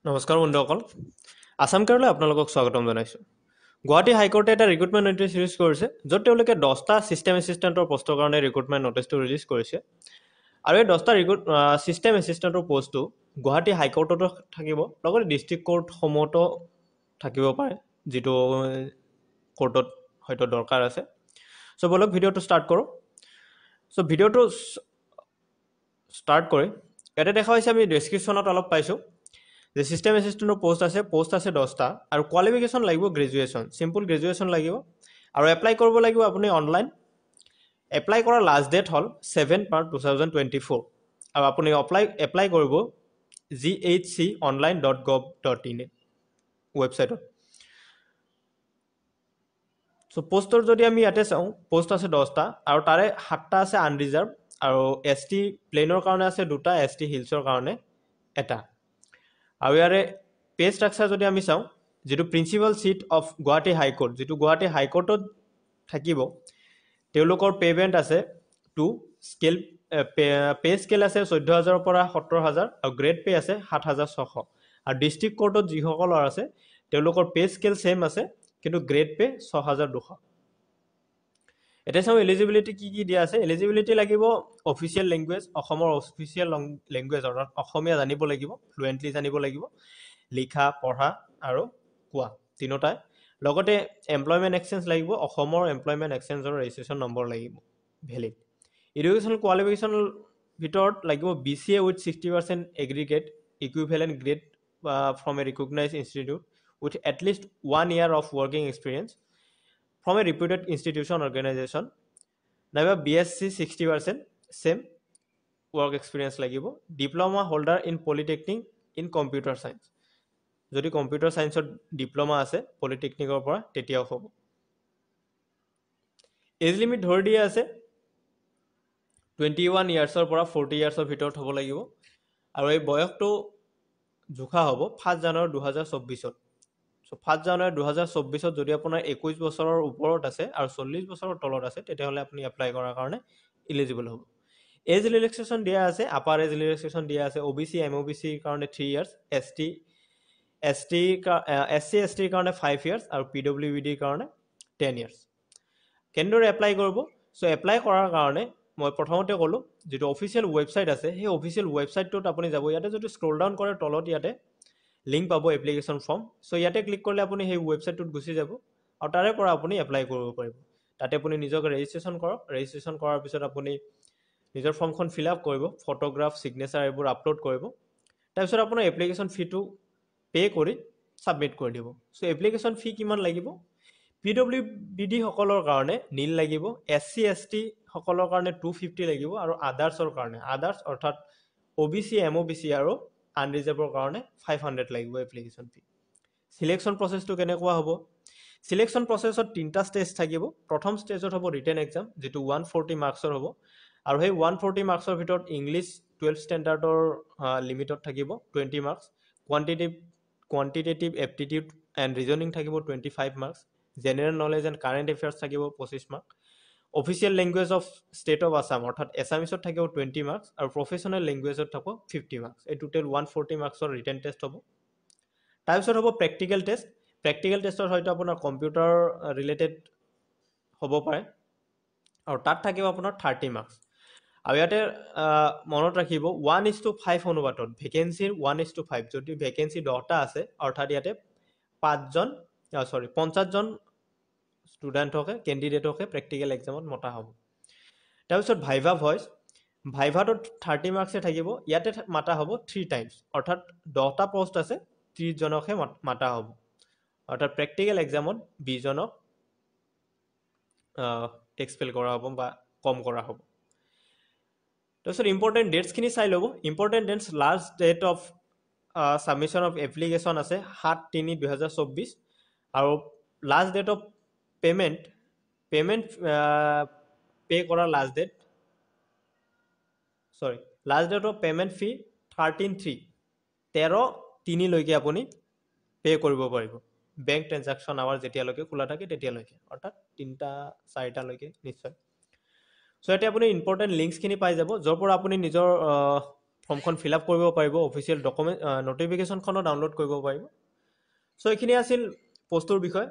নমস্কাৰ বন্ধুসকল আসাম কেৰলৈ আপোনালোকক স্বাগতম জনাইছোঁ গুৱাহাটী হাইকোৰ্টে এটা ৰিক্ৰুটমেণ্ট নটিছ ৰিলিজ কৰিছে য'ত তেওঁলোকে 10টা ছিষ্টেম এছিষ্টেণ্টৰ পষ্টৰ কাৰণে ৰিক্ৰুটমেণ্ট নটিছটো ৰিলিজ কৰিছে আৰু এই 10টা ছিষ্টেম এছিষ্টেণ্টৰ পষ্টটো গুৱাহাটী হাইকোৰ্টতো থাকিব লগতে ডিষ্ট্ৰিক্ট কোৰ্টসমূহতো থাকিব পাৰে যিটো কোৰ্টত হয়তো দৰকাৰ আছে চ' বলক ভিডিঅ'টো ষ্টাৰ্ট কৰোঁ চ' ভিডিঅ'টো ষ্টাৰ্ট কৰি ইয়াতে দেখা হৈছে আমি ডেছক্ৰিপশ্যনত অলপ পাইছোঁ যে ছিষ্টেম এছিষ্টেণ্টৰ পষ্ট আছে 10টা আৰু কোৱালিফিকেশ্যন লাগিব গ্ৰেজুৱেশ্যন চিম্পল গ্ৰেজুৱেশ্যন লাগিব আৰু এপ্লাই কৰিব লাগিব আপুনি অনলাইন এপ্লাই কৰাৰ লাষ্ট ডেট হ'ল 7/2024 আৰু আপুনি এপ্লাই কৰিব ghconline.gov.in ৱেবছাইটত চ' পষ্টৰ যদি আমি ইয়াতে চাওঁ পষ্ট আছে 10টা আৰু তাৰে 7টা আছে আনৰিজাৰ্ভ আৰু ST প্লেনৰ কাৰণে আছে 2টা ST হিলছৰ কাৰণে এটা আৰু ইয়াৰে পে ষ্ট্ৰাকচাৰ যদি আমি চাওঁ যেটো principal seat of Guwahati high court যেটো গুৱাহাটী হাইকোৰ্টত থাকিব তেওঁলোকৰ পেমেন্ট আছে টু স্কেল পে স্কেল আছে 14000 পৰা 17000 আৰু গ্ৰেড পে আছে 7600 আৰু ডিস্ট্ৰিক্ট কোৰ্টত যিসকলৰ আছে তেওঁলোকৰ পে স্কেল সেম আছে কিন্তু গ্ৰেড পে 6200 এটা চাও এলিজিবিলিটি কি দিয়া আছে এলিজিবিলিটি লাগিব অফিচিয়েল ল্যাঙ্গুৱেজ অসমৰ অফিচিয়েল ল্যাঙ্গুৱেজ অৰ্থাৎ অসমীয়া জানিব লাগিব ফ্লুয়েন্টলি জানিব লাগিব লিখা পঢ়া আৰু কোৱা তিনটাই লগতে এমপ্লয়মেন্ট এক্সচেঞ্জ লাগিব অসমৰ এমপ্লয়মেন্ট এক্সচেঞ্জৰ ৰেজিষ্ট্ৰেচন নম্বৰ লাগিব ভ্যালিড এডুকেশনাল কোৱালিফিকেশন ভিতৰত লাগিব BCA with 60% aggregate equivalent grade from a recognized institute with at least 1 year of working experience from a reputed institution organization নাইবা BSc 60% same work experience লাগিব diploma holder in polytechnic in computer science যদি computer সায়েন্সৰ diploma আছে পলিটেকনিকৰ পৰা তেতিয়াও হ'ব as limit ধৰি দিয়া আছে 21 ইয়াৰ্ছৰ পৰা 40 ইয়াৰ্ছৰ ভিতৰত হ'ব লাগিব আৰু এই বয়সটো জুখা হ'ব 5 জানুৱাৰী 2024ত সো 5 জানুৱাৰী 2024ত যদি আপোনাৰ 21 বছৰৰ ওপৰত আছে আৰু 40 বছৰৰ তলত আছে তেতিয়াহলে আপুনি এপ্লাই কৰাৰ কাৰণে এলিজিবল হ'ব এজ ৰিলেক্সেশন দিয়া আছে আপাৰ এজ ৰিলেক্সেশন দিয়া আছে OBC MOBC কাৰণে 3 ইয়াৰ্ছ SC ST কাৰণে 5 ইয়াৰ্ছ আৰু PWBD কাৰণে 10 ইয়াৰ্ছ কেনেদৰে এপ্লাই কৰিব সো এপ্লাই কৰাৰ কাৰণে মই প্ৰথমতে ক'লো যেটো অফিচিয়েল ৱেবছাইট আছে সেই অফিচিয়েল ৱেবছাইটটোত আপুনি যাব ইয়াতে যদি স্ক্ৰল ডাউন কৰে তলত ইয়াতে লিংক পাব এপ্লিকেশন ফৰ্ম সো ইয়াতে ক্লিক কৰিলে আপুনি সেই ৱেবছাইটটোত গুচি যাব আৰু তাৰে পৰা আপুনি এপ্লাই কৰিব পাৰিব তাতে আপুনি নিজকে ৰেজিষ্ট্ৰেচন কৰক ৰেজিষ্ট্ৰেচন কৰাৰ পিছত আপুনি নিজৰ ফৰ্মখন ফিল আপ কৰিব ফটোগ্ৰাফ সিগনেচাৰ এইবোৰ আপলোড কৰিব তাৰপিছত আপোনাৰ এপ্লিকেশন ফিটো পে কৰি সাবমিট কৰি দিব সো এপ্লিকেশন ফি কিমান লাগিব PWBD সকলৰ কাৰণে নীল লাগিব SC ST সকলৰ কাৰণে 250 লাগিব আৰু আদাৰ্ছৰ কাৰণে আদাৰ্ছ অৰ্থাৎ OBC MOBC আৰু আনৰিজাৰ্ভৰ কাৰণে 500 লাগিব এপ্লিকেশন ফি সিলেকশন প্ৰসেসটো কেনেকুৱা হ'ব সিলেকশন প্ৰসেসত তিনটা ষ্টেজ থাকিব প্ৰথম ষ্টেজত হ'ব ৰিটেন এক্সাম যেটো 140 মাৰ্কছৰ হ'ব আৰু সেই 140 মাৰ্কছৰ ভিতৰত ইংলিশ 12 ষ্টেণ্ডাৰ্ডৰ লিমিটত থাকিব 20 marks quantitative aptitude and reasoning থাকিব 25 marks general knowledge and current affairs থাকিব 25 mark official language of state of Assam অৰ্থাৎ এছামিছত থাকিব 20 মাৰ্কছ আৰু প্ৰফেশনাল ল্যাঙ্গুৱেজত থাকিব 50 মাৰ্কছ এই টোটাল 140 মাৰ্কছৰ ৰিটেন টেষ্ট হ'ব তাৰপিছত হ'ব প্ৰেক্টিকেল টেষ্টৰ হয়তো আপোনাৰ কম্পিউটাৰ ৰিলেটেড হ'ব পাৰে আৰু তাত থাকিব আপোনাৰ 30 মাৰ্কছ আৰু ইয়াতে মনত ৰাখিব 1:5 অনুপাতত ভ্যাকেন্সিৰ 1:5 যদি ভ্যাকেন্সি 10টা আছে অৰ্থাৎ ইয়াতে 50 জন স্টুডেন্ট হকে ক্যান্ডিডেট হকে প্ৰ্যাকটিক্যাল এক্সামত মতা হ'ব তাৰপিছত ভাইভা ভয়েস ভাইভাটোত 30 মাৰ্কছে থাকিব ইয়াতে মাতা হ'ব 3 টাইমছ অৰ্থাৎ 10টা পোষ্ট আছে 30 জনকহে মাতা হ'ব অৰ্থাৎ প্ৰ্যাকটিক্যাল এক্সামত 20 জনক এক্সপেল কৰা হ'ব বা কম কৰা হ'ব তাৰপিছত ইম্পৰ্টেন্ট ডেটস খিনি চাই ল'ব important dates last date of submission of application আছে 7/3/2024 আৰু last date of payment pay কৰাৰ last date of payment fee 13/3 লৈকে আপুনি পে কৰিব পাৰিব বেংক ট্ৰানজাকশন আৱাৰ যেতিয়ালৈকে খোলা থাকে তেতিয়ালৈকে অৰ্থাৎ 3টা 4টা লৈকে নিশ্চয় সো এতিয়া আপুনি ইম্পৰ্টেন্ট লিংকস খিনি পাই যাব যৰ পৰা আপুনি নিজৰ ফৰ্মখন ফিল আপ কৰিব পাৰিব, অফিচিয়েল ডকুমেণ্ট নটিফিকেশ্যনখনো ডাউনলোড কৰিব পাৰিব। চ' এইখিনি আছিল পষ্টটোৰ বিষয়ে।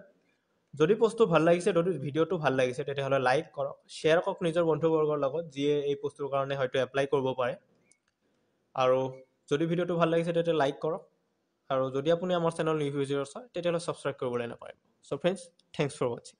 যদি পষ্টটো ভাল লাগিছে, যদি ভিডিঅ'টো ভাল লাগিছে, তেতিয়াহ'লে লাইক কৰক, শ্বেয়াৰ কৰক নিজৰ বন্ধুবৰ্গৰ লগত, যিয়ে এই পষ্টটোৰ কাৰণে হয়তো এপ্লাই কৰিব পাৰে। আৰু যদি ভিডিঅ'টো ভাল লাগিছে তেতিয়া লাইক কৰক, আৰু যদি আপুনি আমাৰ চেনেল নিউ ভিজিটৰ্ছ হয় তেতিয়াহ'লে ছাবস্ক্ৰাইব কৰিবলৈ নাপাহৰিব। চ' ফ্ৰেণ্ডছ, থেংকছ ফৰ ৱাচিং।